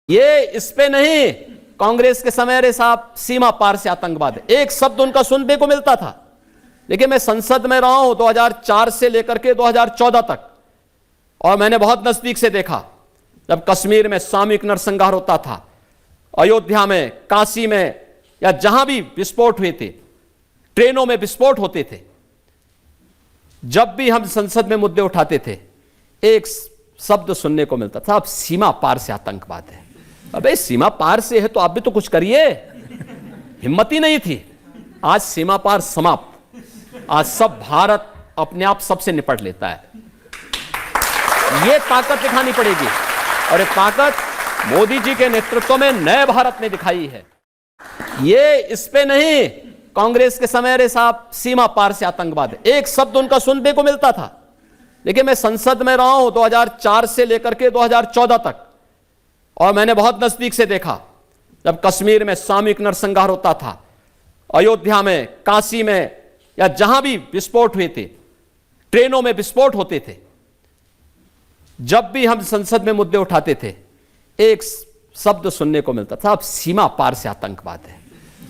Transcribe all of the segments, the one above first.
ये इस पे नहीं, कांग्रेस के समय अरे साहब सीमा पार से आतंकवाद है, एक शब्द उनका सुनने को मिलता था। लेकिन मैं संसद में रहा हूं 2004 से लेकर के 2014 तक, और मैंने बहुत नजदीक से देखा जब कश्मीर में सामूहिक नरसंहार होता था, अयोध्या में, काशी में, या जहां भी विस्फोट हुए थे, ट्रेनों में विस्फोट होते थे, जब भी हम संसद में मुद्दे उठाते थे एक शब्द सुनने को मिलता था, अब सीमा पार से आतंकवाद है। अबे सीमा पार से है तो आप भी तो कुछ करिए। हिम्मत ही नहीं थी। आज सीमा पार समाप्त। आज सब भारत अपने आप सबसे निपट लेता है। यह ताकत दिखानी पड़ेगी, और ये ताकत मोदी जी के नेतृत्व में नए भारत ने दिखाई है। ये इस पे नहीं, कांग्रेस के समय अरे साहब सीमा पार से आतंकवाद है, एक शब्द उनका सुनने को मिलता था। लेकिन मैं संसद में रहा हूं 2004 से लेकर के 2014 तक, और मैंने बहुत नजदीक से देखा जब कश्मीर में सामूहिक नरसंहार होता था, अयोध्या में, काशी में, या जहां भी विस्फोट हुए थे, ट्रेनों में विस्फोट होते थे, जब भी हम संसद में मुद्दे उठाते थे एक शब्द सुनने को मिलता था, अब सीमा पार से आतंकवाद है।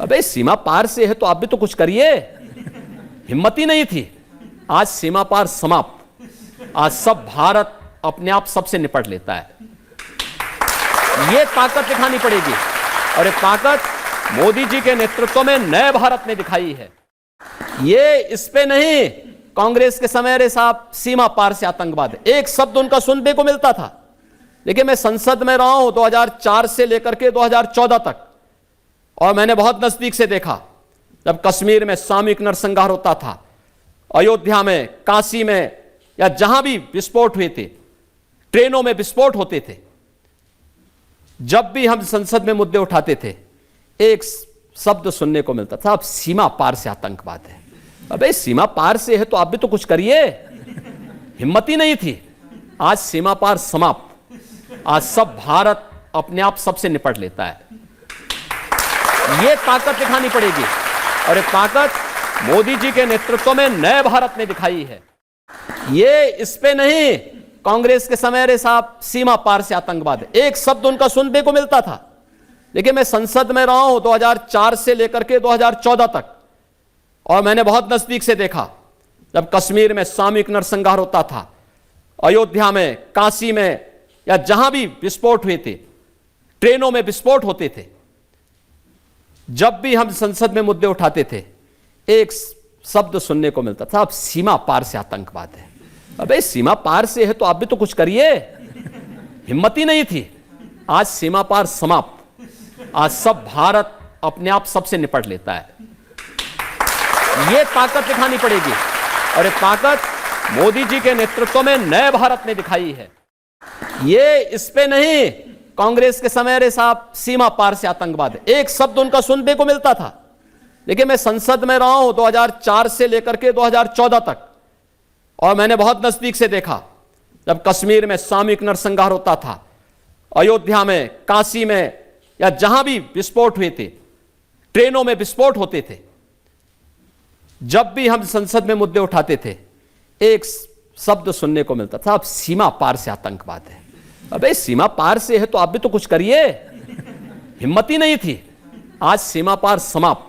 अबे सीमा पार से है तो आप भी तो कुछ करिए। हिम्मत ही नहीं थी। आज सीमा पार समाप्त। आज सब भारत अपने आप सबसे निपट लेता है। यह ताकत दिखानी पड़ेगी, और ये ताकत मोदी जी के नेतृत्व में नए भारत ने दिखाई है। ये इस पे नहीं, कांग्रेस के समय अरे साहब सीमा पार से आतंकवाद है, एक शब्द उनका सुनने को मिलता था। लेकिन मैं संसद में रहा हूं 2004 से लेकर के 2014 तक, और मैंने बहुत नजदीक से देखा जब कश्मीर में सामूहिक नरसंहार होता था, अयोध्या में, काशी में, या जहां भी विस्फोट हुए थे, ट्रेनों में विस्फोट होते थे, जब भी हम संसद में मुद्दे उठाते थे एक शब्द सुनने को मिलता था, अब सीमा पार से आतंकवाद है। अबे सीमा पार से है तो आप भी तो कुछ करिए। हिम्मत ही नहीं थी। आज सीमा पार समाप्त। आज सब भारत अपने आप सबसे निपट लेता है। यह ताकत दिखानी पड़ेगी, और ये ताकत मोदी जी के नेतृत्व में नए भारत ने दिखाई है। ये इस पे नहीं, कांग्रेस के समय अरे साहब सीमा पार से आतंकवाद है, एक शब्द उनका सुनने को मिलता था। लेकिन मैं संसद में रहा हूं 2004 से लेकर के 2014 तक, और मैंने बहुत नजदीक से देखा जब कश्मीर में सामूहिक नरसंहार होता था, अयोध्या में, काशी में, या जहां भी विस्फोट हुए थे, ट्रेनों में विस्फोट होते थे, जब भी हम संसद में मुद्दे उठाते थे एक शब्द सुनने को मिलता था, अब सीमा पार से आतंकवाद है। अबे सीमा पार से है तो आप भी तो कुछ करिए। हिम्मत ही नहीं थी। आज सीमा पार समाप्त। आज सब भारत अपने आप सबसे निपट लेता है। यह ताकत दिखानी पड़ेगी, और ये ताकत मोदी जी के नेतृत्व में नए भारत ने दिखाई है। ये इस पे नहीं, कांग्रेस के समय अरे साहब सीमा पार से आतंकवाद है, एक शब्द उनका सुनने को मिलता था। लेकिन मैं संसद में रहा हूं 2004 से लेकर के 2014 तक, और मैंने बहुत नजदीक से देखा जब कश्मीर में सामूहिक नरसंहार होता था, अयोध्या में, काशी में, या जहां भी विस्फोट हुए थे, ट्रेनों में विस्फोट होते थे, जब भी हम संसद में मुद्दे उठाते थे एक शब्द सुनने को मिलता था, अब सीमा पार से आतंकवाद है। अबे सीमा पार से है तो आप भी तो कुछ करिए। हिम्मत ही नहीं थी। आज सीमा पार समाप्त।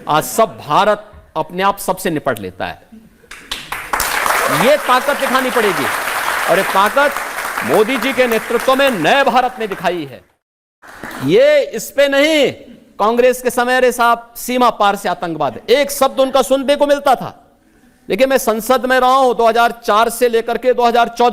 आज सब भारत अपने आप सबसे निपट लेता है। यह ताकत दिखानी पड़ेगी, और ये ताकत मोदी जी के नेतृत्व में नए भारत ने दिखाई है। ये इस पे नहीं, कांग्रेस के समय अरे साहब सीमा पार से आतंकवाद है, एक शब्द उनका सुनने को मिलता था। लेकिन मैं संसद में रहा हूं 2004 से लेकर के 2014